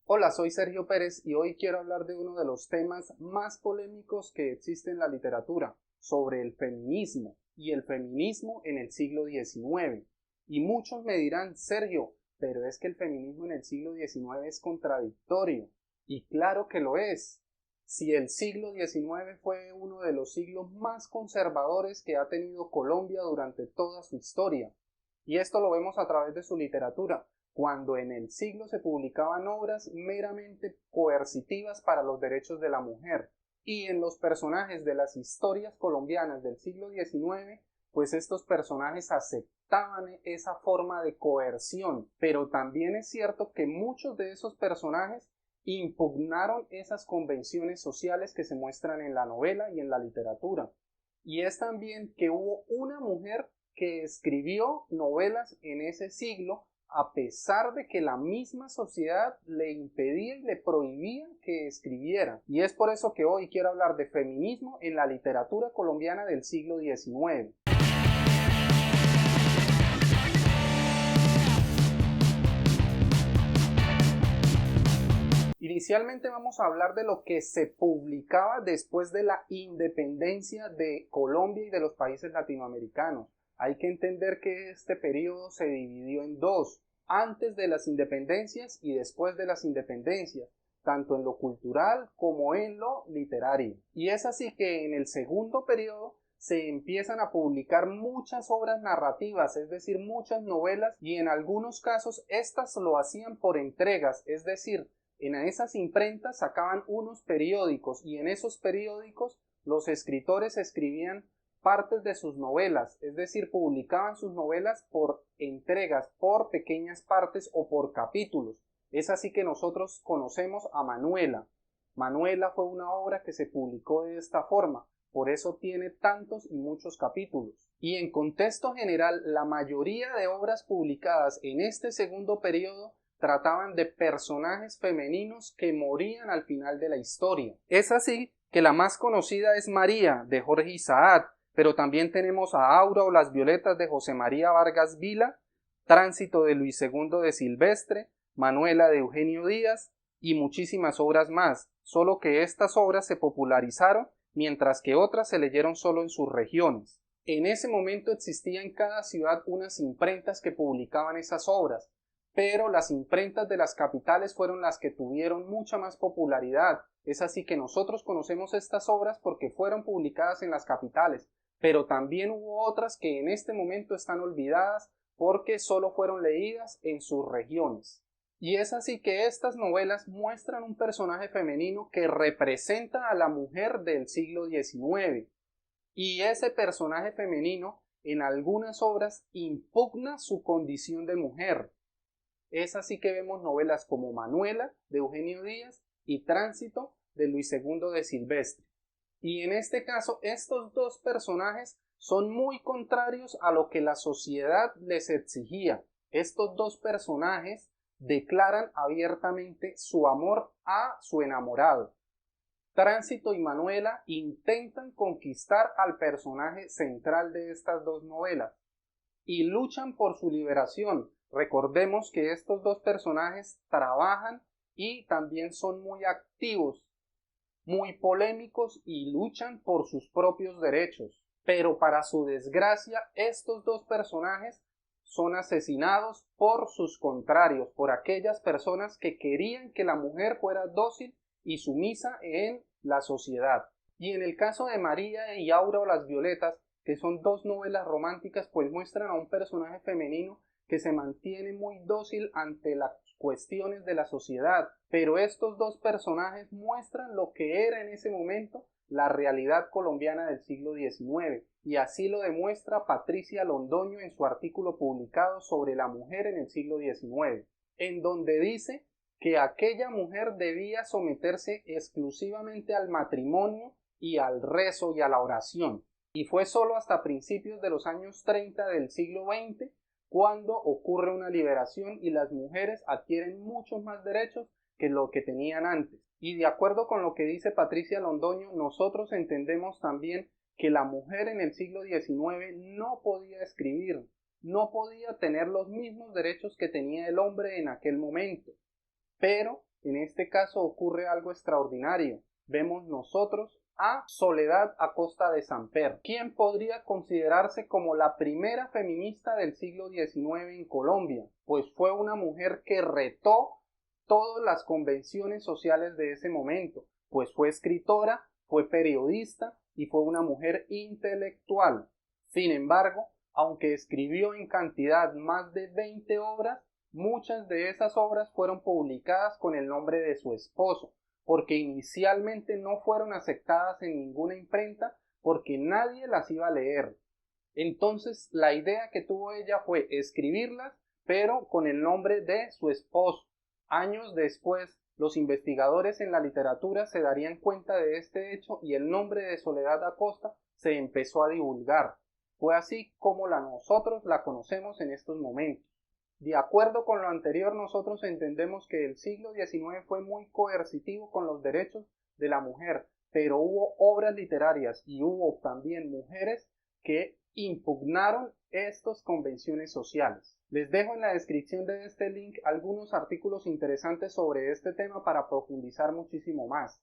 Hola, soy Sergio Pérez y hoy quiero hablar de uno de los temas más polémicos que existe en la literatura, sobre el feminismo y el feminismo en el siglo XIX. Y muchos me dirán, Sergio, pero es que el feminismo en el siglo XIX es contradictorio. Y claro que lo es. Si el siglo XIX fue uno de los siglos más conservadores que ha tenido Colombia durante toda su historia, y esto lo vemos a través de su literatura, cuando en el siglo se publicaban obras meramente coercitivas para los derechos de la mujer. Y en los personajes de las historias colombianas del siglo XIX, pues estos personajes aceptaban esa forma de coerción, pero también es cierto que muchos de esos personajes impugnaron esas convenciones sociales que se muestran en la novela y en la literatura. Y es también que hubo una mujer que escribió novelas en ese siglo a pesar de que la misma sociedad le impedía y le prohibía que escribiera. Y es por eso que hoy quiero hablar de feminismo en la literatura colombiana del siglo XIX. Inicialmente vamos a hablar de lo que se publicaba después de la independencia de Colombia y de los países latinoamericanos. Hay que entender que este periodo se dividió en dos: antes de las independencias y después de las independencias, tanto en lo cultural como en lo literario. Y es así que en el segundo periodo se empiezan a publicar muchas obras narrativas, es decir, muchas novelas, y en algunos casos estas lo hacían por entregas, es decir, en esas imprentas sacaban unos periódicos y en esos periódicos los escritores escribían partes de sus novelas, es decir, publicaban sus novelas por entregas, por pequeñas partes o por capítulos. Es así que nosotros conocemos a Manuela. Manuela fue una obra que se publicó de esta forma, por eso tiene tantos y muchos capítulos. Y en contexto general, la mayoría de obras publicadas en este segundo periodo trataban de personajes femeninos que morían al final de la historia. Es así que la más conocida es María, de Jorge Isaac, pero también tenemos a Aura o las Violetas de José María Vargas Vila, Tránsito de Luis II de Silvestre, Manuela de Eugenio Díaz y muchísimas obras más, solo que estas obras se popularizaron mientras que otras se leyeron solo en sus regiones. En ese momento existía en cada ciudad unas imprentas que publicaban esas obras, pero las imprentas de las capitales fueron las que tuvieron mucha más popularidad. Es así que nosotros conocemos estas obras porque fueron publicadas en las capitales, pero también hubo otras que en este momento están olvidadas porque solo fueron leídas en sus regiones. Y es así que estas novelas muestran un personaje femenino que representa a la mujer del siglo XIX. Y ese personaje femenino en algunas obras impugna su condición de mujer. Es así que vemos novelas como Manuela, de Eugenio Díaz, y Tránsito, de Luis II de Silvestre. Y en este caso, estos dos personajes son muy contrarios a lo que la sociedad les exigía. Estos dos personajes declaran abiertamente su amor a su enamorado. Tránsito y Manuela intentan conquistar al personaje central de estas dos novelas y luchan por su liberación. Recordemos que estos dos personajes trabajan y también son muy activos, muy polémicos y luchan por sus propios derechos. Pero para su desgracia, estos dos personajes son asesinados por sus contrarios, por aquellas personas que querían que la mujer fuera dócil y sumisa en la sociedad. Y en el caso de María y Aura o las Violetas, que son dos novelas románticas, pues muestran a un personaje femenino que se mantiene muy dócil ante las cuestiones de la sociedad, pero estos dos personajes muestran lo que era en ese momento la realidad colombiana del siglo XIX, y así lo demuestra Patricia Londoño en su artículo publicado sobre la mujer en el siglo XIX, en donde dice que aquella mujer debía someterse exclusivamente al matrimonio y al rezo y a la oración, y fue solo hasta principios de los años 30 del siglo XX cuando ocurre una liberación y las mujeres adquieren muchos más derechos que lo que tenían antes. Y de acuerdo con lo que dice Patricia Londoño, nosotros entendemos también que la mujer en el siglo XIX no podía escribir, no podía tener los mismos derechos que tenía el hombre en aquel momento, pero En este caso ocurre algo extraordinario. Vemos nosotros a Soledad Acosta de Samper, quien podría considerarse como la primera feminista del siglo XIX en Colombia, pues fue una mujer que retó todas las convenciones sociales de ese momento, pues fue escritora, fue periodista y fue una mujer intelectual. Sin embargo, aunque escribió en cantidad más de 20 obras, muchas de esas obras fueron publicadas con el nombre de su esposo, porque inicialmente no fueron aceptadas en ninguna imprenta porque nadie las iba a leer. Entonces la idea que tuvo ella fue escribirlas, pero con el nombre de su esposo. Años después, los investigadores en la literatura se darían cuenta de este hecho y el nombre de Soledad Acosta se empezó a divulgar. Fue así como nosotros la conocemos en estos momentos. De acuerdo con lo anterior, nosotros entendemos que el siglo XIX fue muy coercitivo con los derechos de la mujer, pero hubo obras literarias y hubo también mujeres que impugnaron estas convenciones sociales. Les dejo en la descripción de este link algunos artículos interesantes sobre este tema para profundizar muchísimo más.